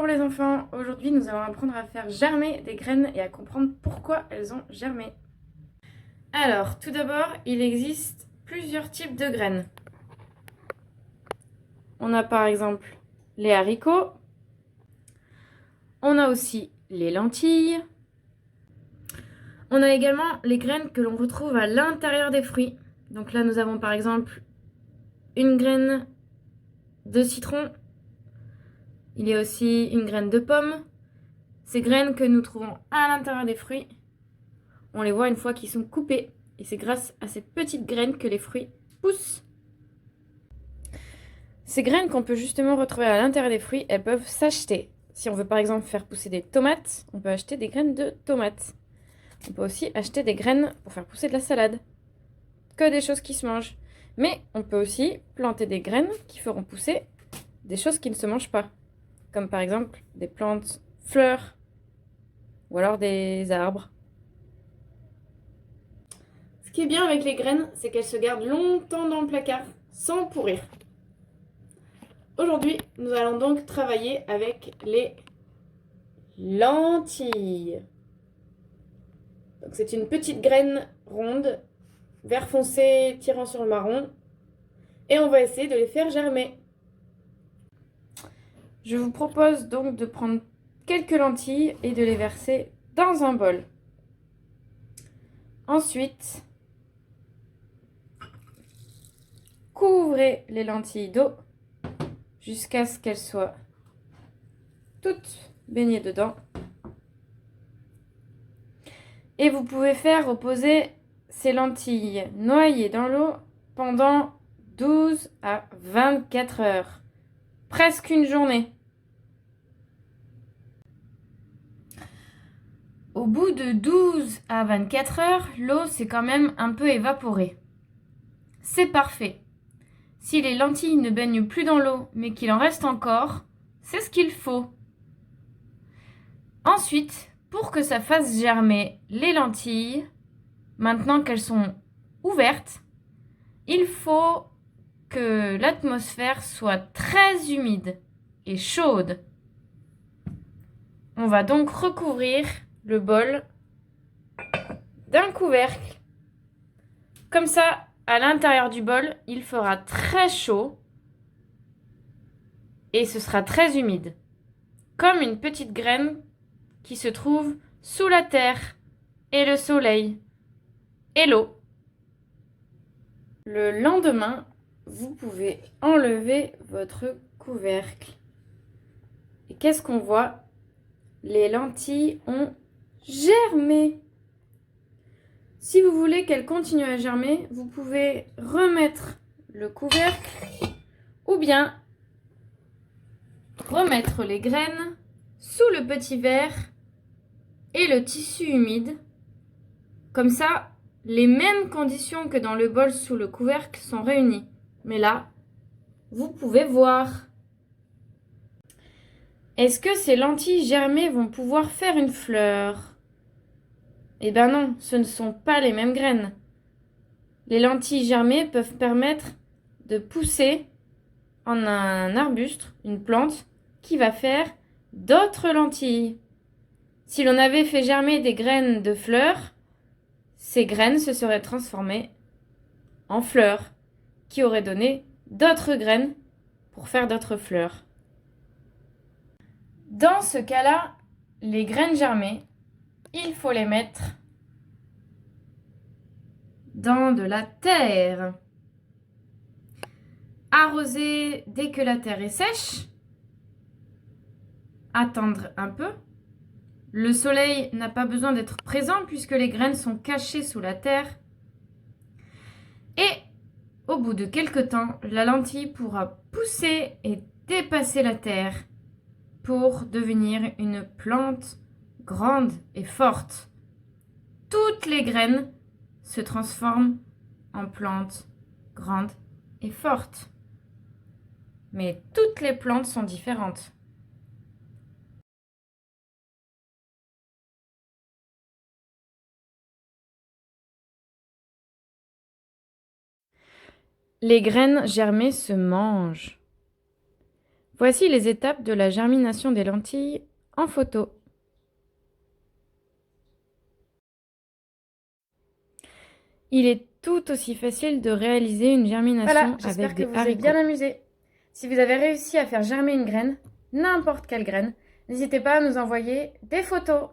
Bonjour les enfants, aujourd'hui nous allons apprendre à faire germer des graines et à comprendre pourquoi elles ont germé. Alors, tout d'abord, il existe plusieurs types de graines. On a par exemple les haricots, on a aussi les lentilles, on a également les graines que l'on retrouve à l'intérieur des fruits. Donc là nous avons par exemple une graine de citron, il y a aussi une graine de pomme. Ces graines que nous trouvons à l'intérieur des fruits, on les voit une fois qu'ils sont coupés. Et c'est grâce à ces petites graines que les fruits poussent. Ces graines qu'on peut justement retrouver à l'intérieur des fruits, elles peuvent s'acheter. Si on veut par exemple faire pousser des tomates, on peut acheter des graines de tomates. On peut aussi acheter des graines pour faire pousser de la salade. Que des choses qui se mangent. Mais on peut aussi planter des graines qui feront pousser des choses qui ne se mangent pas. Comme par exemple des plantes fleurs ou alors des arbres. Ce qui est bien avec les graines, c'est qu'elles se gardent longtemps dans le placard sans pourrir. Aujourd'hui, nous allons donc travailler avec les lentilles. Donc c'est une petite graine ronde, vert foncé tirant sur le marron. Et on va essayer de les faire germer. Je vous propose donc de prendre quelques lentilles et de les verser dans un bol. Ensuite, couvrez les lentilles d'eau jusqu'à ce qu'elles soient toutes baignées dedans. Et vous pouvez faire reposer ces lentilles noyées dans l'eau pendant 12 à 24 heures. Presque une journée. Au bout de 12 à 24 heures, l'eau s'est quand même un peu évaporée. C'est parfait. Si les lentilles ne baignent plus dans l'eau, mais qu'il en reste encore, c'est ce qu'il faut. Ensuite, pour que ça fasse germer les lentilles, maintenant qu'elles sont ouvertes, il faut que l'atmosphère soit très humide et chaude. On va donc recouvrir le bol d'un couvercle. Comme ça, à l'intérieur du bol, il fera très chaud et ce sera très humide. Comme une petite graine qui se trouve sous la terre et le soleil et l'eau. Le lendemain, vous pouvez enlever votre couvercle. Et qu'est-ce qu'on voit? Les lentilles ont germé. Si vous voulez qu'elles continuent à germer, vous pouvez remettre le couvercle ou bien remettre les graines sous le petit verre et le tissu humide. Comme ça, les mêmes conditions que dans le bol sous le couvercle sont réunies. Mais là, vous pouvez voir. Est-ce que ces lentilles germées vont pouvoir faire une fleur? Eh ben non, ce ne sont pas les mêmes graines. Les lentilles germées peuvent permettre de pousser en un arbuste, une plante, qui va faire d'autres lentilles. Si l'on avait fait germer des graines de fleurs, ces graines se seraient transformées en fleurs, qui auraient donné d'autres graines pour faire d'autres fleurs. Dans ce cas-là, les graines germées, il faut les mettre dans de la terre. Arroser dès que la terre est sèche. Attendre un peu. Le soleil n'a pas besoin d'être présent puisque les graines sont cachées sous la terre. Et au bout de quelques temps, la lentille pourra pousser et dépasser la terre pour devenir une plante grande et forte. Toutes les graines se transforment en plantes grandes et fortes. Mais toutes les plantes sont différentes. Les graines germées se mangent. Voici les étapes de la germination des lentilles en photo. Il est tout aussi facile de réaliser une germination Voilà, j'espère avec que des vous êtes haricots. bien amusés. Si vous avez réussi à faire germer une graine, n'importe quelle graine, n'hésitez pas à nous envoyer des photos.